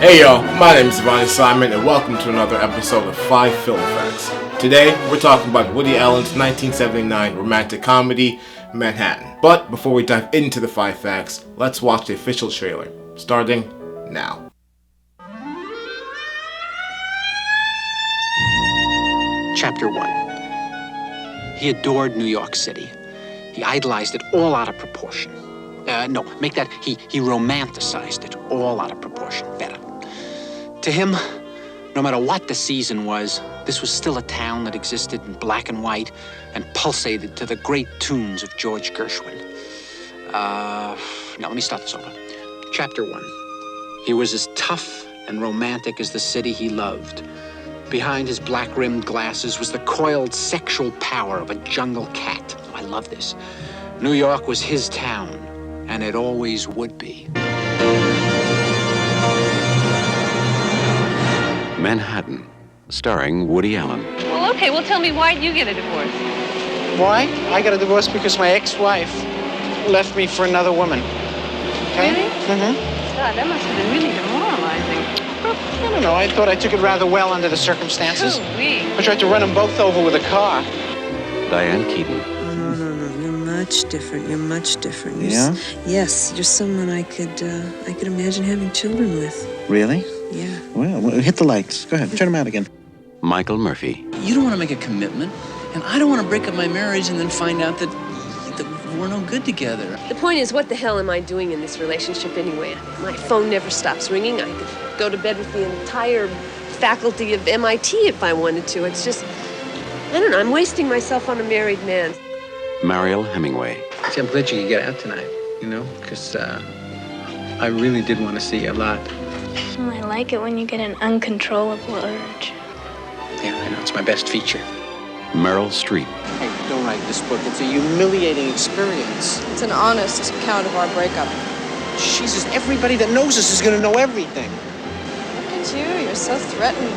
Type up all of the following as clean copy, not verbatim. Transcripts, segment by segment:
Hey yo, my name is Ronnie Simon and welcome to another episode of 5 Film Facts. Today, we're talking about Woody Allen's 1979 romantic comedy, Manhattan. But before we dive into the 5 facts, let's watch the official trailer, starting now. Chapter 1. He adored New York City. He idolized it all out of proportion. He romanticized it all out of proportion. Better. To him, no matter what the season was, this was still a town that existed in black and white and pulsated to the great tunes of George Gershwin. Now let me start this over. Chapter 1. He was as tough and romantic as the city he loved. Behind his black-rimmed glasses was the coiled sexual power of a jungle cat. Oh, I love this. New York was his town, and it always would be. Manhattan, starring Woody Allen. Well, okay, tell me, why'd you get a divorce? Why? I got a divorce because my ex-wife left me for another woman. Okay? Really? Mm-hmm. God, that must have been really demoralizing. I don't know. I thought I took it rather well under the circumstances. Ooh-wee. I tried to run them both over with a car. Diane Keaton. No. You're much different. You're much different. Yes, you're someone I could imagine having children with. Really? Yeah. Well, hit the lights. Go ahead, turn them out again. Michael Murphy. You don't want to make a commitment, and I don't want to break up my marriage and then find out that we're no good together. The point is, what the hell am I doing in this relationship anyway? My phone never stops ringing. I could go to bed with the entire faculty of MIT if I wanted to. It's just, I don't know, I'm wasting myself on a married man. Mariel Hemingway. See, I'm glad you could get out tonight, because I really did want to see you a lot. Well, I like it when you get an uncontrollable urge. Yeah, I know, it's my best feature. Meryl Streep. Hey, don't write this book. It's a humiliating experience. It's an honest account of our breakup. Jesus, everybody that knows us is going to know everything. Look at you, you're so threatened.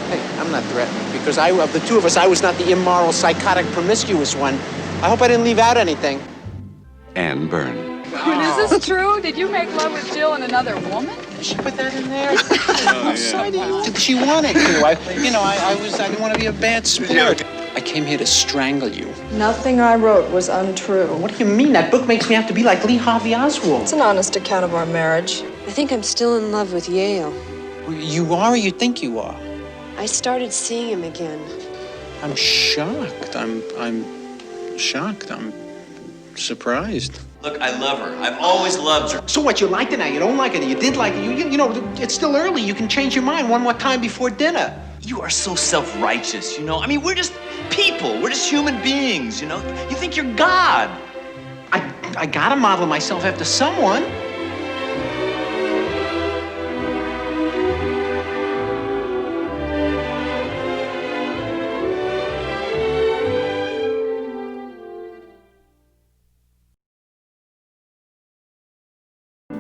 Hey, I'm not threatened, because of the two of us, I was not the immoral, psychotic, promiscuous one. I hope I didn't leave out anything. Anne Byrne. Is this true? Did you make love with Jill and another woman? Did she put that in there? She wanted to. I didn't want to be a bad sport. I came here to strangle you. Nothing I wrote was untrue. What do you mean? That book makes me have to be like Lee Harvey Oswald. It's an honest account of our marriage. I think I'm still in love with Yale. You are, or you think you are? I started seeing him again. I'm shocked. I'm shocked. I'm surprised. Look, I love her. I've always loved her. So what, you liked it now? You don't like it? You did like it? You know, it's still early. You can change your mind one more time before dinner. You are so self-righteous, I mean, we're just people. We're just human beings, You think you're God. I gotta model myself after someone.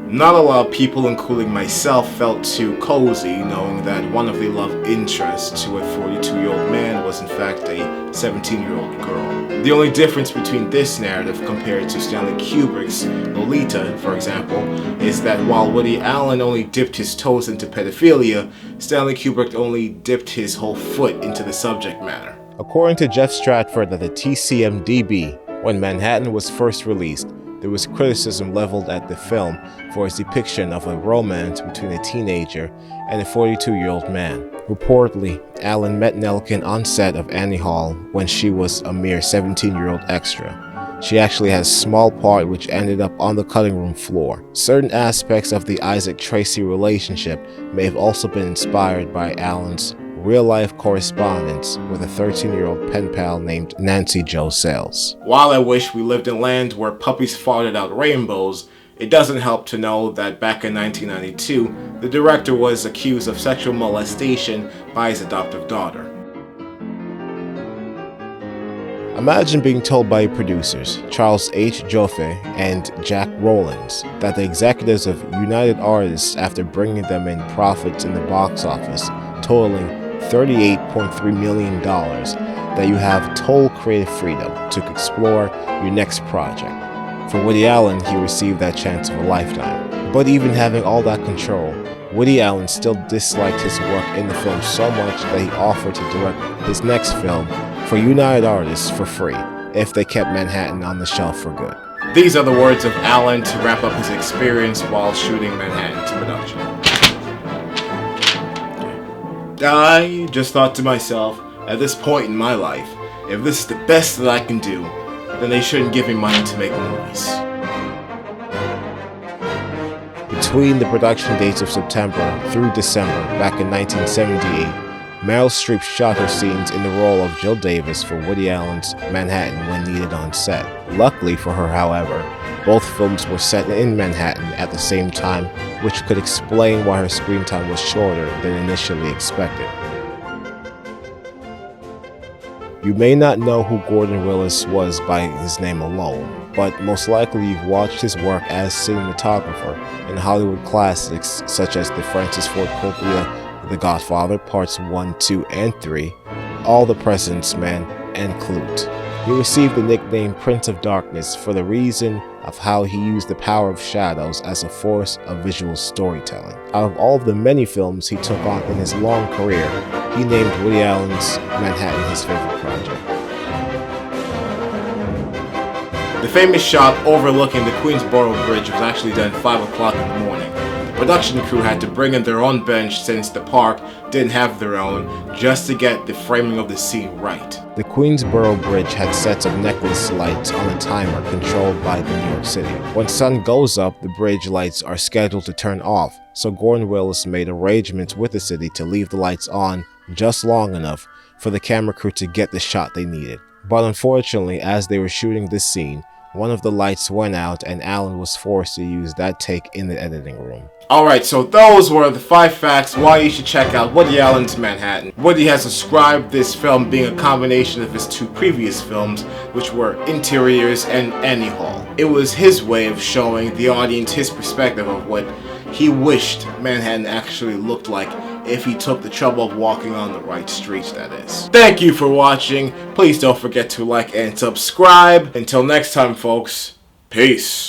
Not a lot of people, including myself, felt too cozy knowing that one of the love interests to a 42-year-old man was in fact a 17-year-old girl. The only difference between this narrative compared to Stanley Kubrick's Lolita, for example, is that while Woody Allen only dipped his toes into pedophilia, Stanley Kubrick only dipped his whole foot into the subject matter. According to Jeff Stratford at the TCMDB, when Manhattan was first released, there was criticism leveled at the film for its depiction of a romance between a teenager and a 42-year-old man. Reportedly, Allen met Nelkin on set of Annie Hall when she was a mere 17-year-old extra. She actually had a small part which ended up on the cutting room floor. Certain aspects of the Isaac Tracy relationship may have also been inspired by Allen's real-life correspondence with a 13-year-old pen pal named Nancy Jo Sales. While I wish we lived in land where puppies farted out rainbows, it doesn't help to know that back in 1992, the director was accused of sexual molestation by his adoptive daughter. Imagine being told by your producers, Charles H. Joffe and Jack Rowlands, that the executives of United Artists, after bringing them in profits in the box office totaling $38.3 million, that you have total creative freedom to explore your next project. For Woody Allen, he received that chance of a lifetime. But even having all that control, Woody Allen still disliked his work in the film so much that he offered to direct his next film for United Artists for free if they kept Manhattan on the shelf for good. These are the words of Allen to wrap up his experience while shooting Manhattan to production. I just thought to myself, at this point in my life, if this is the best that I can do, then they shouldn't give me money to make movies. Between the production dates of September through December back in 1978, Meryl Streep shot her scenes in the role of Jill Davis for Woody Allen's Manhattan when needed on set. Luckily for her, however, both films were set in Manhattan at the same time, which could explain why her screen time was shorter than initially expected. You may not know who Gordon Willis was by his name alone, but most likely you've watched his work as cinematographer in Hollywood classics such as the Francis Ford Coppola The Godfather Parts 1, 2, and 3, All the President's Men, and Clute. He received the nickname Prince of Darkness for the reason of how he used the power of shadows as a force of visual storytelling. Out of all of the many films he took on in his long career, he named Woody Allen's Manhattan his favorite project. The famous shot overlooking the Queensboro Bridge was actually done at 5 o'clock in the morning. The production crew had to bring in their own bench since the park didn't have their own, just to get the framing of the scene right. The Queensboro Bridge had sets of necklace lights on a timer controlled by New York City. When sun goes up, the bridge lights are scheduled to turn off, so Gordon Willis made arrangements with the city to leave the lights on just long enough for the camera crew to get the shot they needed. But unfortunately, as they were shooting this scene, one of the lights went out and Allen was forced to use that take in the editing room. Alright, so those were the 5 facts why you should check out Woody Allen's Manhattan. Woody has described this film being a combination of his 2 previous films, which were Interiors and Annie Hall. It was his way of showing the audience his perspective of what he wished Manhattan actually looked like if he took the trouble of walking on the right streets, that is. Thank you for watching. Please don't forget to like and subscribe. Until next time, folks. Peace.